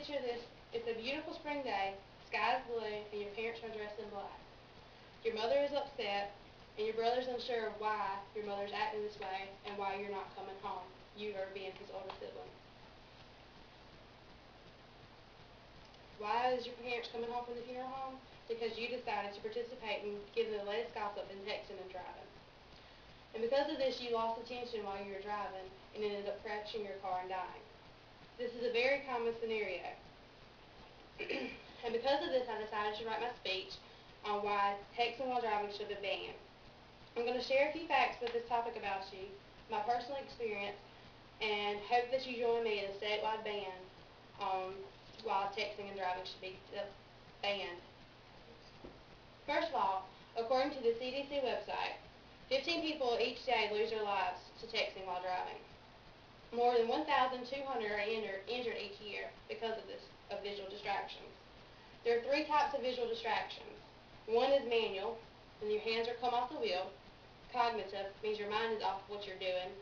picture this. It's a beautiful spring day, sky is blue, and your parents are dressed in black. Your mother is upset, and your brother's unsure of why your mother's acting this way and why you're not coming home, you are being his older sibling. Why is your parents coming home from the funeral home? Because you decided to participate in giving the latest gossip and texting and driving. And because of this, you lost attention while you were driving and ended up crashing your car and dying. This is a very common scenario. And because of this, I decided to write my speech on why texting while driving should be banned. I'm going to share a few facts with this topic about you, my personal experience, and hope that you join me in a statewide ban on why texting and driving should be banned. First of all, according to the CDC website, 15 people each day lose their lives to texting while driving. More than 1,200 are injured each year because of visual distractions. There are three types of visual distractions. One is manual, when your hands are come off the wheel. Cognitive means your mind is off of what you're doing.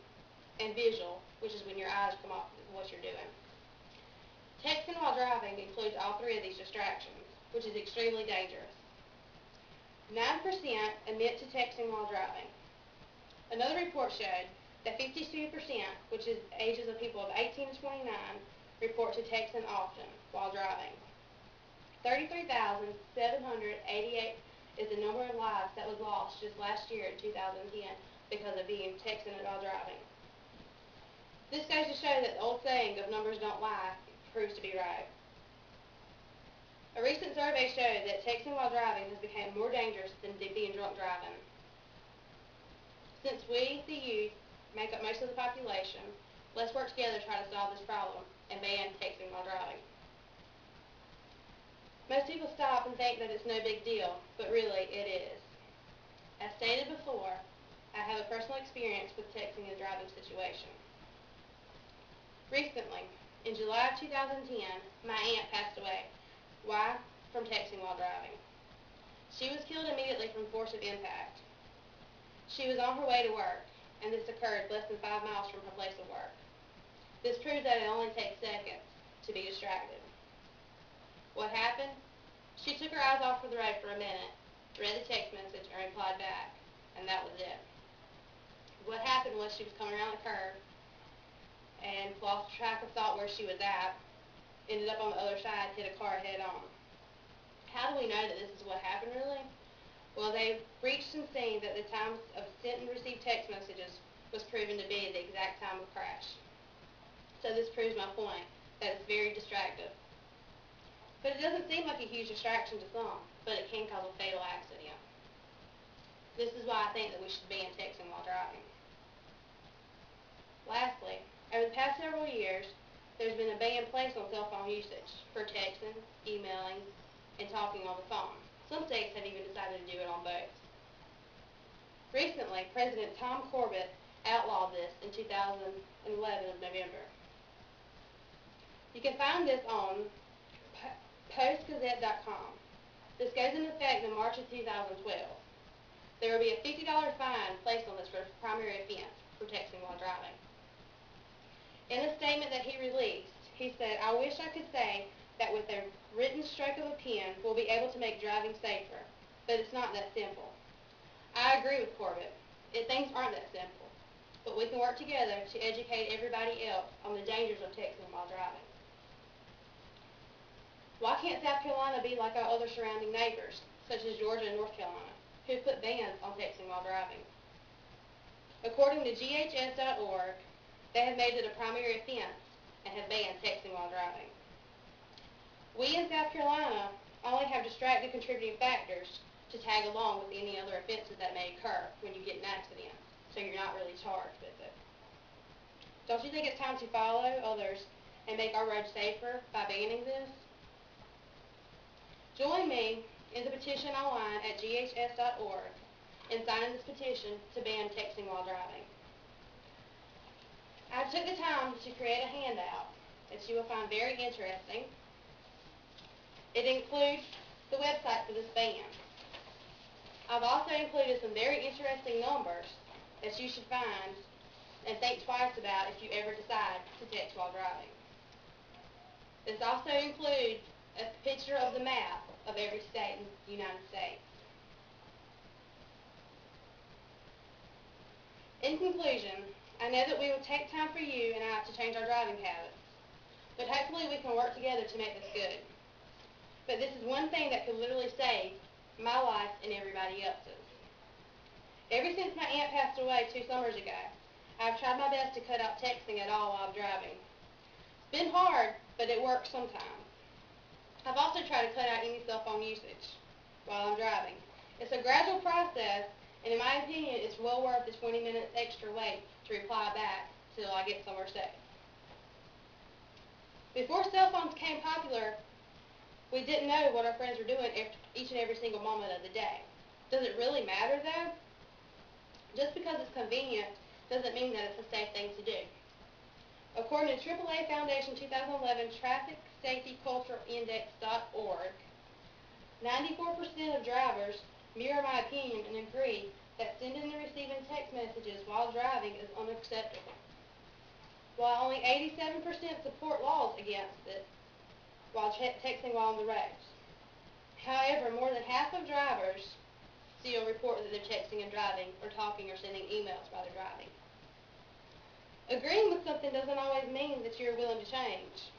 And visual, which is when your eyes come off of what you're doing. Texting while driving includes all three of these distractions, which is extremely dangerous. 9% admit to texting while driving. Another report showed that 52%, which is ages of people of 18 to 29, report to texting often while driving. 33,788 is the number of lives that was lost just last year in 2010 because of being texting while driving. This goes to show that the old saying of numbers don't lie proves to be right. A recent survey showed that texting while driving has become more dangerous than being drunk driving. Since we, the youth, make up most of the population, let's work together to try to solve this problem and ban texting while driving. Most people stop and think that it's no big deal, but really it is. As stated before, I have a personal experience with texting and driving situation. Recently, in July of 2010, my aunt passed away. Why? From texting while driving. She was killed immediately from force of impact. She was on her way to work, and this occurred less than 5 miles from her place of work. This proves that it only takes seconds to be distracted. What happened? She took her eyes off of the road for a minute, read the text message, and replied back, and that was it. What happened was she was coming around the curve and lost track of thought where she was at, ended up on the other side, hit a car head on. How do we know that this is what happened really? Well, they reached and seen that the time of sent and received text messages was proven to be the exact time of crash. So this proves my point, that it's very distractive. But it doesn't seem like a huge distraction to some, but it can cause a fatal accident. This is why I think that we should ban texting while driving. Lastly, over the past several years, there's been a ban placed on cell phone usage for texting, emailing, and talking on the phone. Some states have even decided to do it on both. Recently, President Tom Corbett outlawed this in 2011 of November. You can find this on postgazette.com. This goes into effect in March of 2012. There will be a $50 fine placed on this for primary offense for texting while driving. In a statement that he released, he said, "I wish I could say that with a written stroke of a pen, we'll be able to make driving safer, but it's not that simple." I agree with Corbett. Things aren't that simple, but we can work together to educate everybody else on the dangers of texting while driving. Why can't South Carolina be like our other surrounding neighbors, such as Georgia and North Carolina, who put bans on texting while driving? According to GHS.org, they have made it a primary offense and have banned texting while driving. We in South Carolina only have distracted contributing factors to tag along with any other offenses that may occur when you get in an accident, so you're not really charged with it. Don't you think it's time to follow others and make our roads safer by banning this? Join me in the petition online at ghs.org and sign in this petition to ban texting while driving. I took the time to create a handout that you will find very interesting. It includes the website for this ban. I've also included some very interesting numbers that you should find and think twice about if you ever decide to text while driving. This also includes a picture of the map of every state in the United States. In conclusion, I know that we will take time for you and I to change our driving habits, but hopefully we can work together to make this good. But this is one thing that could literally save my life and everybody else's. Ever since my aunt passed away 2 summers ago, I've tried my best to cut out texting at all while I'm driving. It's been hard, but it works sometimes. I've also tried to cut out any cell phone usage while I'm driving. It's a gradual process, and in my opinion, it's well worth the 20 minutes extra wait to reply back till I get somewhere safe. Before cell phones became popular, we didn't know what our friends were doing each and every single moment of the day. Does it really matter, though? Just because it's convenient doesn't mean that it's a safe thing to do. According to AAA Foundation 2011 Traffic Safety Culture Index.org, 94% of drivers mirror my opinion and agree that sending and receiving text messages while driving is unacceptable, while only 87% support laws against it while texting while on the roads. However, more than half of drivers still report that they're texting and driving, or talking or sending emails while they're driving. Agreeing with something doesn't always mean that you're willing to change.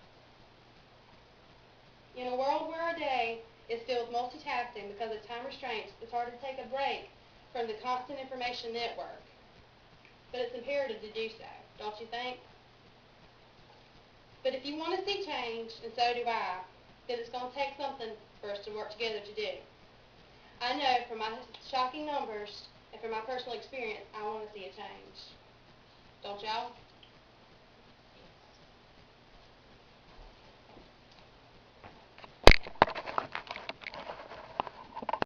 In a world where our day is filled with multitasking because of time restraints, it's hard to take a break from the constant information network. But it's imperative to do so, don't you think? But if you want to see change, and so do I, then it's going to take something for us to work together to do. I know from my shocking numbers and from my personal experience, I want to see a change. Don't y'all?